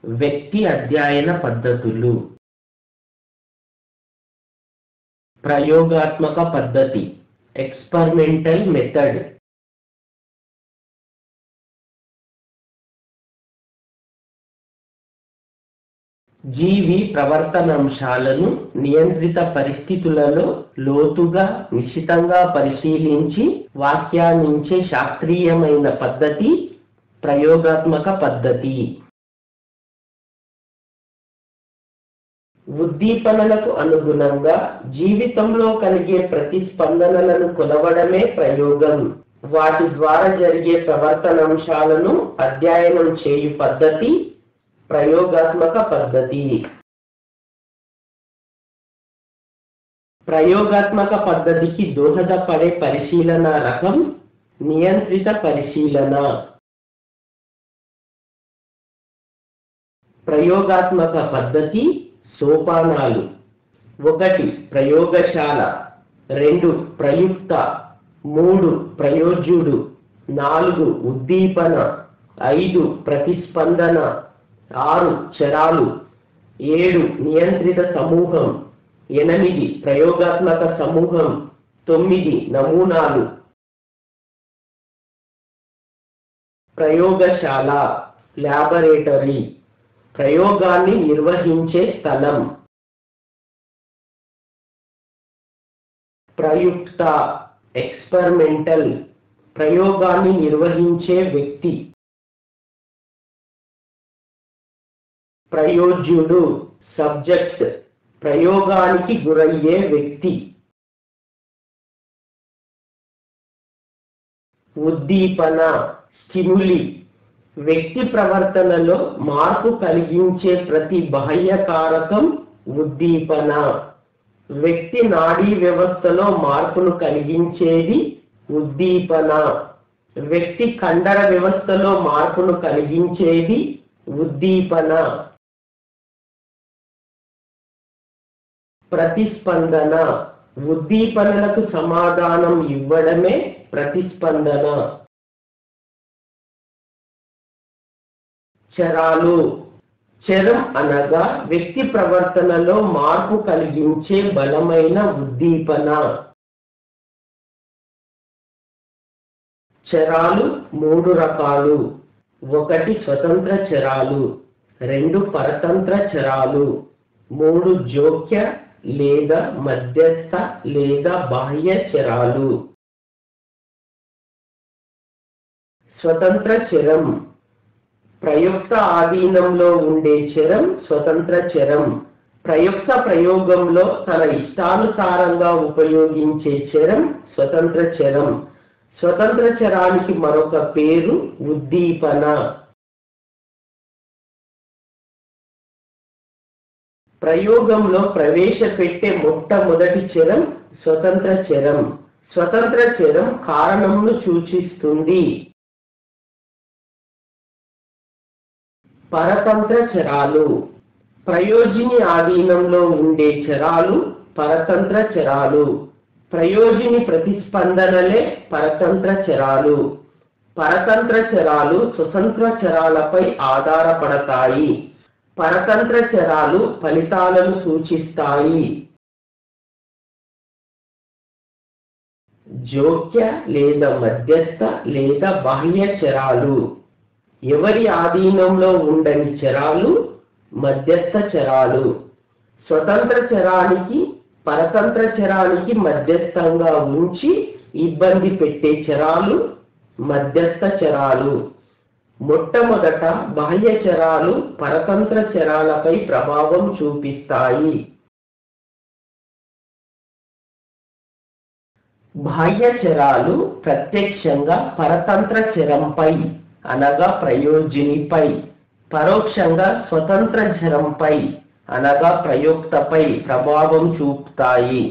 వ్యక్తి అధ్యయన పద్ధతులు. ప్రయోగాత్మక పద్ధతి ఎక్స్పెరిమెంటల్ మెథడ్. జీవి ప్రవర్తనాంశాలను నియంత్రిత పరిస్థితులలో లోతుగా నిశితంగా పరిశీలించి వ్యాఖ్యానించే శాస్త్రీయమైన పద్ధతి ప్రయోగాత్మక పద్ధతి. ఉద్దీపనలకు అనుగుణంగా జీవితంలో కలిగే ప్రతిస్పందనలను కొలవడమే ప్రయోగం. వాటి ద్వారా జరిగే ప్రవర్తనాంశాలను అధ్యయనం చేయు పద్ధతి ప్రయోగాత్మక పద్ధతి. ప్రయోగాత్మక పద్ధతికి దోహదపడే పరిశీలన రకం నియంత్రిత పరిశీలన. ప్రయోగాత్మక పద్ధతి సోపానాలు: 1 ప్రయోగశాల, 2 ప్రయుక్త, 3 ప్రయోజ్యుడు, 4 ఉద్దీపన, 5 ప్రతిస్పందన, 6 చరాలు, 7 నియంత్రిత సమూహం, 8 ప్రయోగాత్మక సమూహం, 9 నమూనాలు. ప్రయోగశాల ల్యాబొరేటరీ, ప్రయోగాన్ని నిర్వహించే స్థలం. ప్రయుక్త ఎక్స్పెరిమెంటల్, ప్రయోగాన్ని నిర్వహించే వ్యక్తి. ప్రయోజ్యుడు సబ్జెక్ట్, ప్రయోగానికి గురయ్యే వ్యక్తి. ఉద్దీపన స్టిములి, వ్యక్తి ప్రవర్తనలో మార్పు కలిగించే ప్రతి బాహ్య కారకం ఉద్దీపన. వ్యక్తి నాడీ వ్యవస్థలో మార్పును కలిగించేది ఉద్దీపన. వ్యక్తి కండర వ్యవస్థలో మార్పును కలిగించేది ఉద్దీపన. ప్రతిస్పందన, ఉద్దీపనలకు సమాధానం ఇవ్వడమే ప్రతిస్పందన. చరాలు, చరం అనగా వ్యక్తి ప్రవర్తనలో మార్పు కలిగించే బలమైన ఉద్దీపన. చరాలు 3 రకాలు: 1 స్వతంత్ర చరాలు, 2 పరతంత్ర చరాలు, 3 జోక్య లేదా మధ్యస్థ లేదా బాహ్య చరాలు. స్వతంత్ర చరం, ప్రయుక్త ఆధీనంలో ఉండే చరం స్వతంత్ర చరం. ప్రయుక్త ప్రయోగంలో తన ఇష్టానుసారంగా ఉపయోగించే చరం స్వతంత్ర చరం. స్వతంత్ర చరానికి మరొక పేరు ఉద్దీపన. ప్రయోగంలో ప్రవేశపెట్టే మొట్టమొదటి చరం స్వతంత్ర చరం. స్వతంత్ర చరం కారణంను సూచిస్తుంది. పరతంత్ర చరాలు, ప్రయోజిని ఆధీనంలో ఉండే చరాలు పరతంత్ర చరాలు. ప్రయోజిని ప్రతిస్పందనలే పరతంత్ర చరాలు. పరతంత్ర చరాలు స్వతంత్ర చరాలపై ఆధారపడతాయి. పరతంత్ర చరాలు ఫలితాలను సూచిస్తాయి. జోక్య లేదా మధ్యస్థ లేదా బాహ్య చరాలు, ఎవరి ఆధీనంలో ఉండని చరాలు మధ్యస్థ చరాలు. స్వతంత్ర చరానికి పరతంత్ర చరానికి మధ్యస్థంగా ఉంచి ఇబ్బంది పెట్టే చరాలు మధ్యస్థ చరాలు. మొట్టమొదట బాహ్య చరాలు పరతంత్ర చరాలపై ప్రభావం చూపిస్తాయి. బాహ్య చరాలు ప్రత్యక్షంగా పరతంత్ర చరంపై అనగా ప్రయోజినిపై, పరోక్షంగా స్వతంత్ర చరంపై అనగా ప్రయుక్తపై ప్రభావం చూపుతాయి.